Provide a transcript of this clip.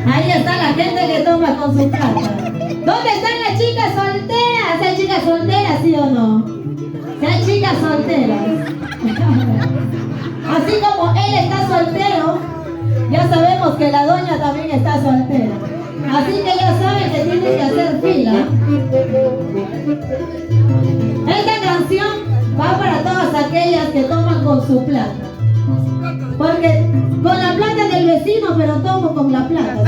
Ahí está la gente que toma con su plata. ¿Dónde están las chicas solteras? ¿Hay chicas solteras, sí o no? Si hay chicas solteras. Así como él está soltero, ya sabemos que la doña también está soltera. Así que ya saben que tienen que hacer fila. Esta canción va para todas aquellas que toman con su plata. Porque con la plata del vecino, pero tomo con la plata.